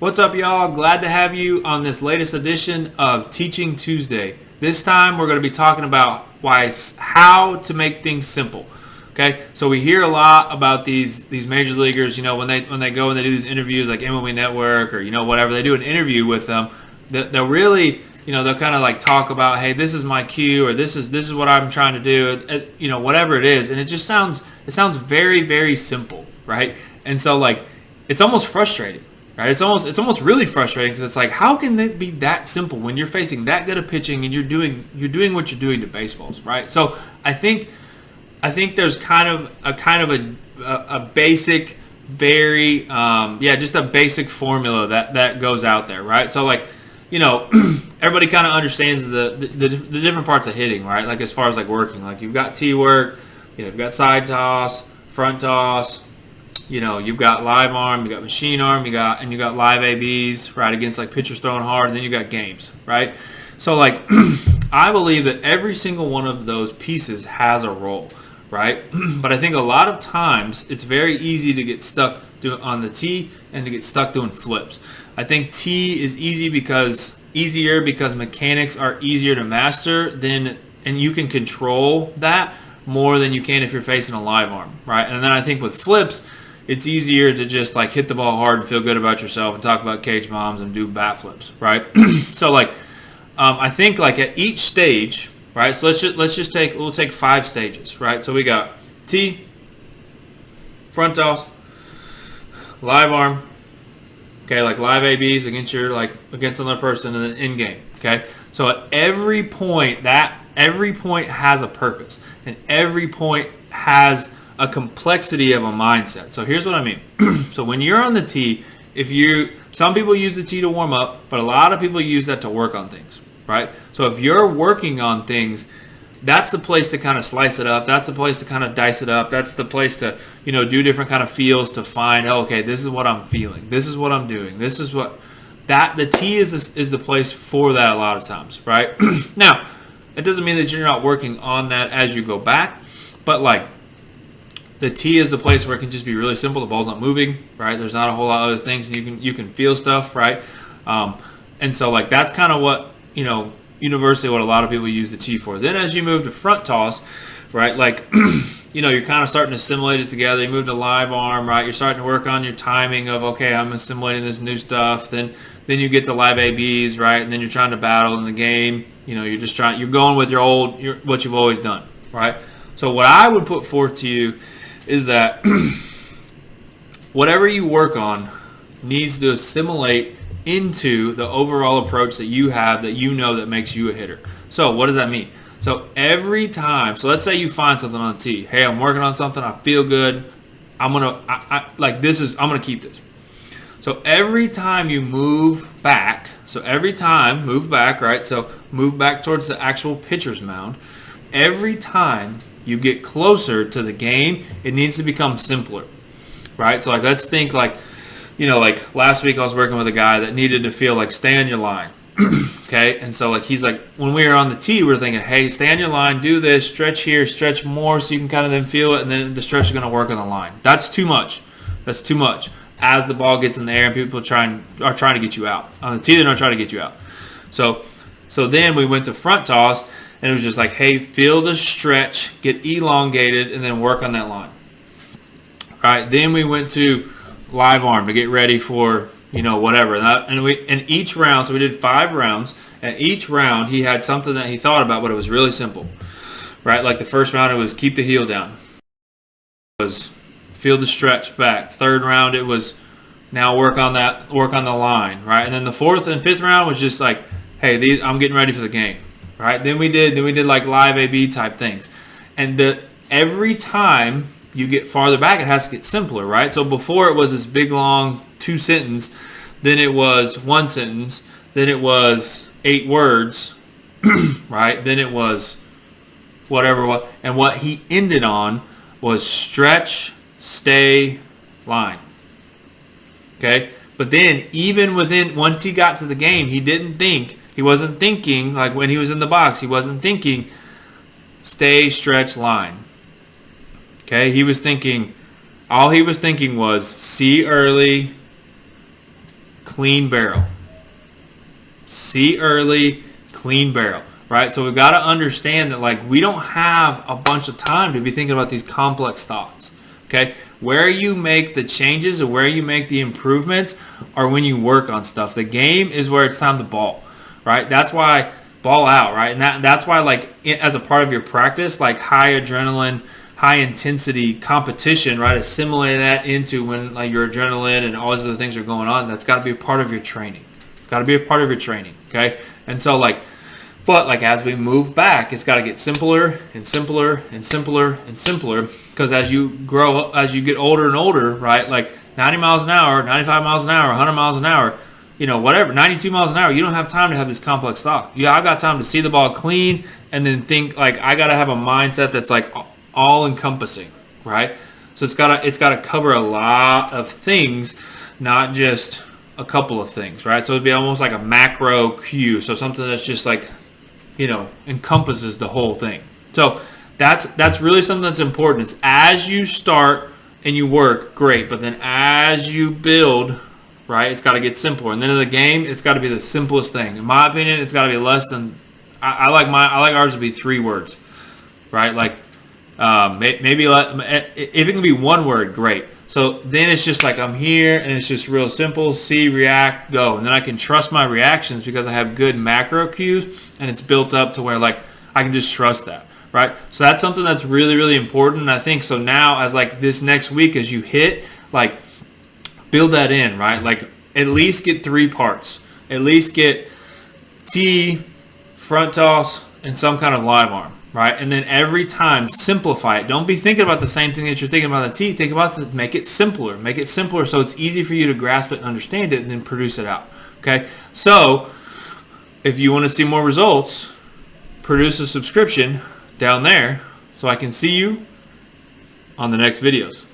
What's up, y'all? Glad to have you on this latest edition of Teaching Tuesday. This time we're going to be talking about how to make things simple. Okay, so we hear a lot about these major leaguers. You know, when they go and they do these interviews like MLB Network or whatever, they do an interview with them. They'll really they'll kind of like talk about, hey, this is my cue, or this is what I'm trying to do. Whatever it is, and it sounds very, very simple, right? And so like it's almost frustrating. Right, it's almost really frustrating because it's like, how can it be that simple when you're facing that good of pitching and you're doing what you're doing to baseballs, right? So I think there's kind of a basic, very just a basic formula that goes out there, right? So like everybody kind of understands the different parts of hitting, right? Like as far as like working, like you've got tee work, you've got side toss, front toss. You've got live arm, you got machine arm, you got live ABs, right, against like pitchers throwing hard, and then you got games, right? So like I believe that every single one of those pieces has a role, right? But I think a lot of times it's very easy to get stuck on the tee and to get stuck doing flips. I think tee is easier because mechanics are easier to master and you can control that more than you can if you're facing a live arm, right? And then I think with flips, it's easier to just like hit the ball hard and feel good about yourself and talk about cage bombs and do bat flips, right? So like, I think like at each stage, right? So we'll take 5 stages, right? So we got tee, front toss, live arm, okay, like live ABs against another person, and then in game, okay? So at every point has a purpose, and every point has a complexity of a mindset. So here's what I mean. So when you're on the tee, some people use the tee to warm up, but a lot of people use that to work on things, right? So if you're working on things, that's the place to kind of slice it up. That's the place to kind of dice it up. That's the place to, do different kind of feels to find, okay, this is what I'm feeling. This is what I'm doing. This is what the tee is the place for that a lot of times, right? Now, it doesn't mean that you're not working on that as you go back, but like, the tee is the place where it can just be really simple. The ball's not moving, right? There's not a whole lot of other things, and you can feel stuff, right? And so like that's kind of what universally what a lot of people use the tee for. Then as you move to front toss, right? Like you're kind of starting to assimilate it together. You move to live arm, right? You're starting to work on your timing of, okay, I'm assimilating this new stuff. Then you get to live ABs, right? And then you're trying to battle in the game. You're going with what you've always done, right? So what I would put forth to you is that whatever you work on needs to assimilate into the overall approach that you have that makes you a hitter. So what does that mean? So every time, so let's say you find something on the tee. Hey, I'm working on something. I feel good. I'm gonna keep this. So every time you move back, right? So move back towards the actual pitcher's mound. Every time you get closer to the game, it needs to become simpler, right? So like, let's think like, like last week I was working with a guy that needed to feel like stay on your line, okay? And so like, he's like, when we were on the tee, we were thinking, hey, stay on your line, do this, stretch here, stretch more, so you can kind of then feel it, and then the stretch is going to work on the line. That's too much. As the ball gets in the air and people are trying to get you out. On the tee, they're not trying to get you out. So then we went to front toss, and it was just like, hey, feel the stretch, get elongated, and then work on that line. All right. Then we went to live arm to get ready for, whatever. And each round, so we did 5 rounds, and each round he had something that he thought about, but it was really simple. Right? Like the first round, it was keep the heel down. It was feel the stretch back. Third round, it was now work on the line. Right? And then the 4th and 5th round was just like, hey, I'm getting ready for the game. Right? Then we did like live AB type things. And every time you get farther back, it has to get simpler, right? So before it was this big long 2 sentence, then it was 1 sentence, then it was 8 words, right? Then it was whatever, and what he ended on was stretch, stay, line. Okay? But then even once he got to the game, he wasn't thinking, like when he was in the box, he wasn't thinking stay, stretch, line. Okay? All he was thinking was see early, clean barrel. See early, clean barrel, right? So we've got to understand that like we don't have a bunch of time to be thinking about these complex thoughts, okay? Where you make the changes and where you make the improvements are when you work on stuff. The game is where it's time to ball, right? That's why ball out, right? And that's why like as a part of your practice, like high adrenaline, high intensity competition, right? Assimilate that into when like your adrenaline and all these other things are going on. That's got to be a part of your training. It's got to be a part of your training, okay? And so like, but like as we move back, it's got to get simpler and simpler and simpler and simpler, because as you grow, as you get older and older, right? Like 90 miles an hour, 95 miles an hour, 100 miles an hour, you know, whatever, 92 miles an hour, you don't have time to have this complex thought. Yeah, I got time to see the ball clean and then think like I got to have a mindset that's like all encompassing, right? So it's got to cover a lot of things, not just a couple of things, right? So it'd be almost like a macro cue. So something that's just like, you know, encompasses the whole thing. So that's really something that's important. Is as you start and you work, great, but then as you build, right, it's got to get simpler. And then in the game, it's got to be the simplest thing. In my opinion, it's got to be less than. I like ours to be 3 words, right? Like maybe if it can be 1 word, great. So then it's just like I'm here and it's just real simple. See, react, go. And then I can trust my reactions because I have good macro cues and it's built up to where like I can just trust that, right? So that's something that's really, really important. And I think so now as like this next week as you hit, like build that in, right? Like at least get 3 parts. At least get T, front toss, and some kind of live arm. Right, and then every time simplify it. Don't be thinking about the same thing that you're thinking about the T. Think about it, make it simpler. Make it simpler so it's easy for you to grasp it and understand it and then produce it out. Okay, so if you want to see more results, produce a subscription down there so I can see you on the next videos.